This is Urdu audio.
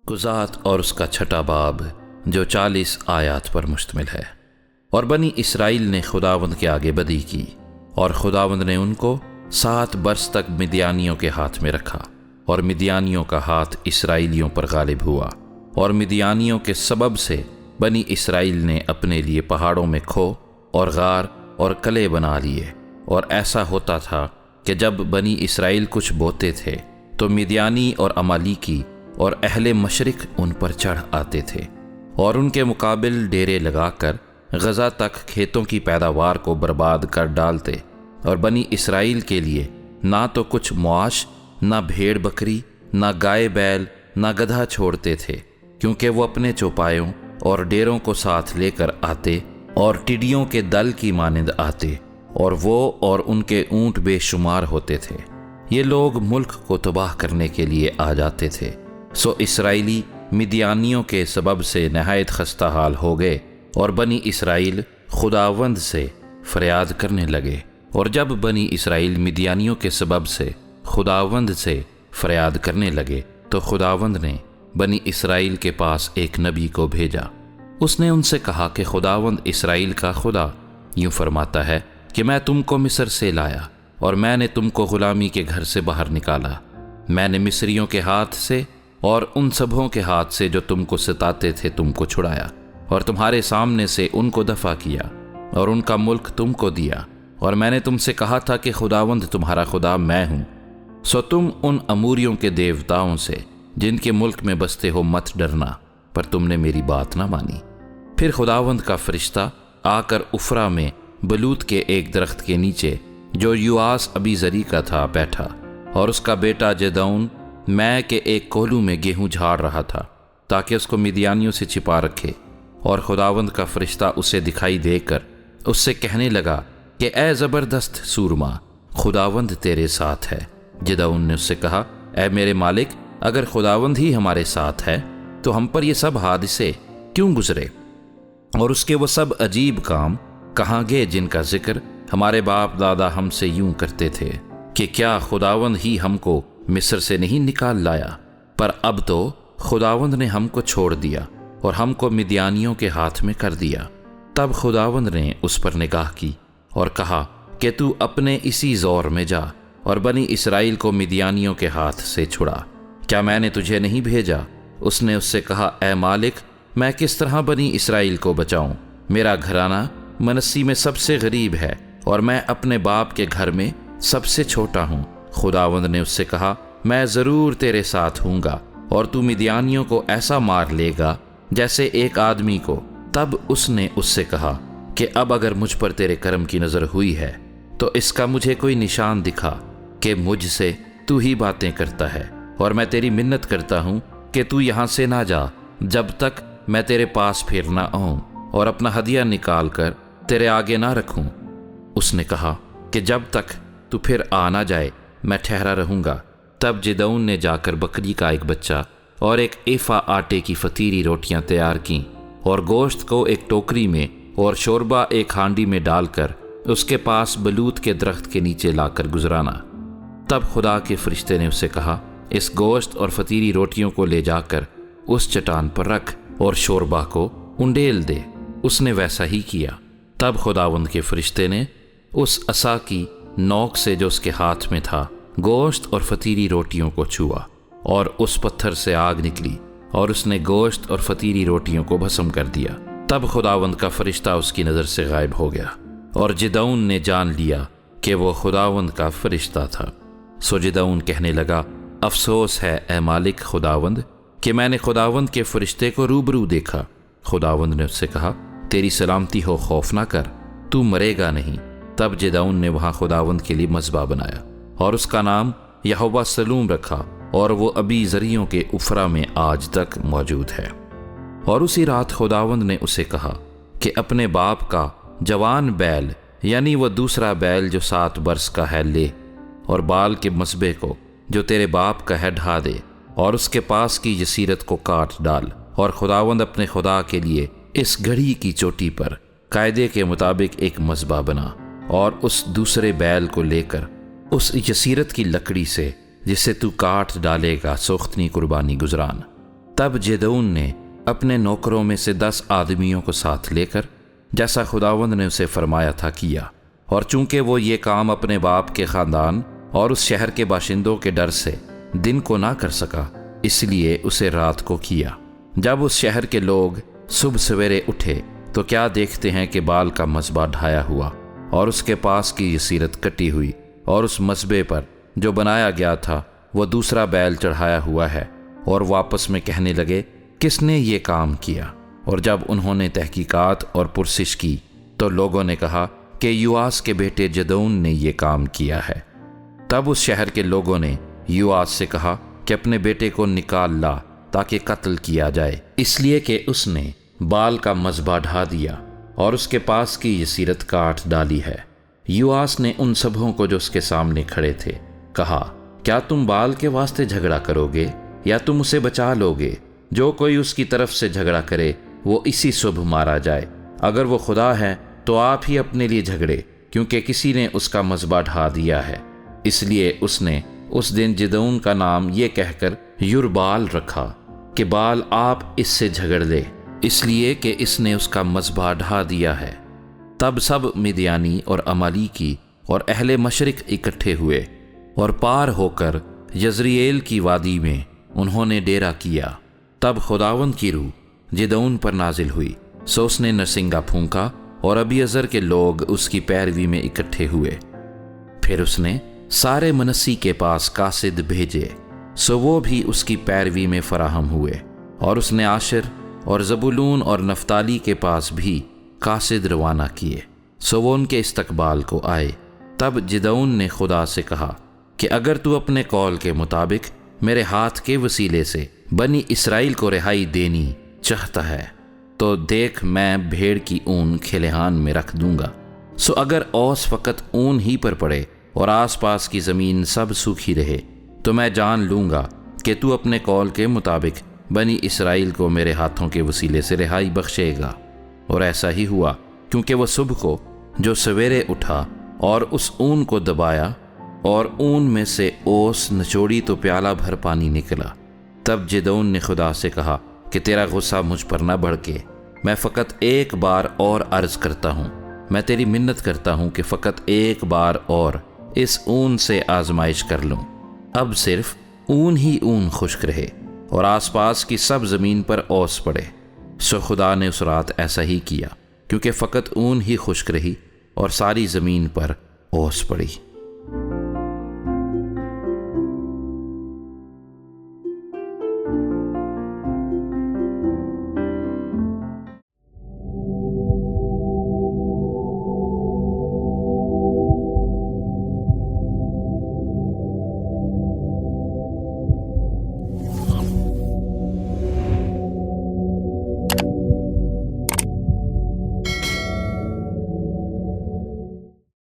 قضات اور اس کا چھٹا باب جو 40 آیات پر مشتمل ہے۔ اور بنی اسرائیل نے خداوند کے آگے بدی کی، اور خداوند نے ان کو 7 برس تک مدیانیوں کے ہاتھ میں رکھا، اور مدیانیوں کا ہاتھ اسرائیلیوں پر غالب ہوا، اور مدیانیوں کے سبب سے بنی اسرائیل نے اپنے لیے پہاڑوں میں کھو اور غار اور قلعے بنا لیے۔ اور ایسا ہوتا تھا کہ جب بنی اسرائیل کچھ بوتے تھے تو مدیانی اور امالیکی اور اہل مشرق ان پر چڑھ آتے تھے، اور ان کے مقابل ڈیرے لگا کر غزہ تک کھیتوں کی پیداوار کو برباد کر ڈالتے، اور بنی اسرائیل کے لیے نہ تو کچھ معاش، نہ بھیڑ بکری، نہ گائے بیل، نہ گدھا چھوڑتے تھے، کیونکہ وہ اپنے چوپایوں اور ڈیروں کو ساتھ لے کر آتے اور ٹڈیوں کے دل کی مانند آتے، اور وہ اور ان کے اونٹ بے شمار ہوتے تھے۔ یہ لوگ ملک کو تباہ کرنے کے لیے آ جاتے تھے، سو اسرائیلی مدیانیوں کے سبب سے نہایت خستہ حال ہو گئے، اور بنی اسرائیل خداوند سے فریاد کرنے لگے۔ اور جب بنی اسرائیل مدیانیوں کے سبب سے خداوند سے فریاد کرنے لگے تو خداوند نے بنی اسرائیل کے پاس ایک نبی کو بھیجا۔ اس نے ان سے کہا کہ خداوند اسرائیل کا خدا یوں فرماتا ہے کہ میں تم کو مصر سے لایا، اور میں نے تم کو غلامی کے گھر سے باہر نکالا۔ میں نے مصریوں کے ہاتھ سے اور ان سبھوں کے ہاتھ سے جو تم کو ستاتے تھے تم کو چھڑایا، اور تمہارے سامنے سے ان کو دفع کیا، اور ان کا ملک تم کو دیا۔ اور میں نے تم سے کہا تھا کہ خداوند تمہارا خدا میں ہوں، سو تم ان اموریوں کے دیوتاؤں سے جن کے ملک میں بستے ہو مت ڈرنا، پر تم نے میری بات نہ مانی۔ پھر خداوند کا فرشتہ آ کر افرا میں بلوت کے ایک درخت کے نیچے جو یواس ابی زری کا تھا بیٹھا، اور اس کا بیٹا جدعون میں کے ایک کولو میں گیہوں جھاڑ رہا تھا تاکہ اس کو مدیانیوں سے چھپا رکھے۔ اور خداوند کا فرشتہ اسے دکھائی دے کر اس سے کہنے لگا کہ اے زبردست سورما، خداوند تیرے ساتھ ہے۔ جدعون نے اس سے کہا، اے میرے مالک، اگر خداوند ہی ہمارے ساتھ ہے تو ہم پر یہ سب حادثے کیوں گزرے، اور اس کے وہ سب عجیب کام کہاں گئے جن کا ذکر ہمارے باپ دادا ہم سے یوں کرتے تھے کہ کیا خداوند ہی ہم کو مصر سے نہیں نکال لایا؟ پر اب تو خداوند نے ہم کو چھوڑ دیا اور ہم کو مدیانیوں کے ہاتھ میں کر دیا۔ تب خداوند نے اس پر نگاہ کی اور کہا کہ تو اپنے اسی زور میں جا اور بنی اسرائیل کو مدیانیوں کے ہاتھ سے چھڑا۔ کیا میں نے تجھے نہیں بھیجا؟ اس نے اس سے کہا، اے مالک، میں کس طرح بنی اسرائیل کو بچاؤں؟ میرا گھرانہ منسی میں سب سے غریب ہے، اور میں اپنے باپ کے گھر میں سب سے چھوٹا ہوں۔ خداوند نے اس سے کہا، میں ضرور تیرے ساتھ ہوں گا، اور تو مدیانیوں کو ایسا مار لے گا جیسے ایک آدمی کو۔ تب اس نے اس سے کہا کہ اب اگر مجھ پر تیرے کرم کی نظر ہوئی ہے تو اس کا مجھے کوئی نشان دکھا کہ مجھ سے تو ہی باتیں کرتا ہے، اور میں تیری منت کرتا ہوں کہ تو یہاں سے نہ جا جب تک میں تیرے پاس پھر نہ آؤں اور اپنا ہدیہ نکال کر تیرے آگے نہ رکھوں۔ اس نے کہا کہ جب تک تو پھر آ نہ جائے میں ٹھہرا رہوں گا۔ تب جدعون نے جا کر بکری کا ایک بچہ اور ایک ایفا آٹے کی فطیری روٹیاں تیار کیں، اور گوشت کو ایک ٹوکری میں اور شوربہ ایک ہانڈی میں ڈال کر اس کے پاس بلوت کے درخت کے نیچے لا کر گزرانا۔ تب خدا کے فرشتے نے اس سے کہا، اس گوشت اور فطیری روٹیوں کو لے جا کر اس چٹان پر رکھ اور شوربہ کو انڈیل دے۔ اس نے ویسا ہی کیا۔ تب خداوند کے فرشتے نے اس عصا کی نوک سے جو اس کے ہاتھ میں تھا گوشت اور فطیری روٹیوں کو چھوا، اور اس پتھر سے آگ نکلی، اور اس نے گوشت اور فطیری روٹیوں کو بھسم کر دیا۔ تب خداوند کا فرشتہ اس کی نظر سے غائب ہو گیا، اور جدعون نے جان لیا کہ وہ خداوند کا فرشتہ تھا۔ سو جدعون کہنے لگا، افسوس ہے اے مالک خداوند کہ میں نے خداوند کے فرشتے کو روبرو دیکھا۔ خداوند نے اس سے کہا، تیری سلامتی ہو، خوف نہ کر، تو مرے گا نہیں۔ تب جدعون نے وہاں خداوند کے لیے مذبح بنایا، اور اس کا نام یہوہ سلوم رکھا، اور وہ ابی زریوں کے افرا میں آج تک موجود ہے۔ اور اسی رات خداوند نے اسے کہا کہ اپنے باپ کا جوان بیل، یعنی وہ دوسرا بیل جو 7 برس کا ہے، لے، اور بال کے مذبح کو جو تیرے باپ کا ہے ڈھا دے، اور اس کے پاس کی جسیرت کو کاٹ ڈال، اور خداوند اپنے خدا کے لیے اس گڑھی کی چوٹی پر قاعدے کے مطابق ایک مذبح بنا، اور اس دوسرے بیل کو لے کر اس جسیرت کی لکڑی سے جسے تو کاٹ ڈالے گا سوختنی قربانی گزران۔ تب جدعون نے اپنے نوکروں میں سے 10 آدمیوں کو ساتھ لے کر جیسا خداوند نے اسے فرمایا تھا کیا، اور چونکہ وہ یہ کام اپنے باپ کے خاندان اور اس شہر کے باشندوں کے ڈر سے دن کو نہ کر سکا، اس لیے اسے رات کو کیا۔ جب اس شہر کے لوگ صبح سویرے اٹھے تو کیا دیکھتے ہیں کہ بال کا مذبح ڈھایا ہوا اور اس کے پاس کی یسیرت کٹی ہوئی، اور اس مذبح پر جو بنایا گیا تھا وہ دوسرا بیل چڑھایا ہوا ہے، اور واپس میں کہنے لگے کس نے یہ کام کیا؟ اور جب انہوں نے تحقیقات اور پرسش کی تو لوگوں نے کہا کہ یوآس کے بیٹے جدعون نے یہ کام کیا ہے۔ تب اس شہر کے لوگوں نے یوآس سے کہا کہ اپنے بیٹے کو نکال لا تاکہ قتل کیا جائے، اس لیے کہ اس نے بال کا مذبح ڈھا دیا اور اس کے پاس کی یسیرت کاٹ ڈالی ہے۔ یوآس نے ان سبھوں کو جو اس کے سامنے کھڑے تھے کہا، کیا تم بال کے واسطے جھگڑا کرو گے یا تم اسے بچا لو گے؟ جو کوئی اس کی طرف سے جھگڑا کرے وہ اسی صبح مارا جائے۔ اگر وہ خدا ہے تو آپ ہی اپنے لیے جھگڑے، کیونکہ کسی نے اس کا مذبح ڈھا دیا ہے۔ اس لیے اس نے اس دن جدعون کا نام یہ کہہ کر یربال رکھا کہ بال آپ اس سے جھگڑ لے، اس لیے کہ اس نے اس کا مذبح ڈھا دیا ہے۔ تب سب مدیانی اور امالیکی اور اہل مشرق اکٹھے ہوئے اور پار ہو کر یزرییل کی وادی میں انہوں نے ڈیرا کیا۔ تب خداوند کی روح جدعون پر نازل ہوئی، سو اس نے نرسنگا پھونکا اور ابیعزر کے لوگ اس کی پیروی میں اکٹھے ہوئے۔ پھر اس نے سارے منسی کے پاس قاصد بھیجے، سو وہ بھی اس کی پیروی میں فراہم ہوئے، اور اس نے عاشر اور زبولون اور نفتالی کے پاس بھی قاصد روانہ کیے، سو وہ ان کے استقبال کو آئے۔ تب جدعون نے خدا سے کہا کہ اگر تو اپنے قول کے مطابق میرے ہاتھ کے وسیلے سے بنی اسرائیل کو رہائی دینی چاہتا ہے تو دیکھ میں بھیڑ کی اون کھلیہان میں رکھ دوں گا۔ سو اگر اوس فقط اون ہی پر پڑے اور آس پاس کی زمین سب سوکھی رہے تو میں جان لوں گا کہ تو اپنے قول کے مطابق بنی اسرائیل کو میرے ہاتھوں کے وسیلے سے رہائی بخشے گا۔ اور ایسا ہی ہوا، کیونکہ وہ صبح کو جو سویرے اٹھا اور اس اون کو دبایا اور اون میں سے اوس نچوڑی تو پیالہ بھر پانی نکلا۔ تب جدعون نے خدا سے کہا کہ تیرا غصہ مجھ پر نہ بھڑکے، میں فقط ایک بار اور عرض کرتا ہوں، میں تیری منت کرتا ہوں کہ فقط ایک بار اور اس اون سے آزمائش کر لوں۔ اب صرف اون ہی اون خشک رہے اور آس پاس کی سب زمین پر اوس پڑے۔ سو خدا نے اس رات ایسا ہی کیا، کیونکہ فقط اون ہی خشک رہی اور ساری زمین پر اوس پڑی۔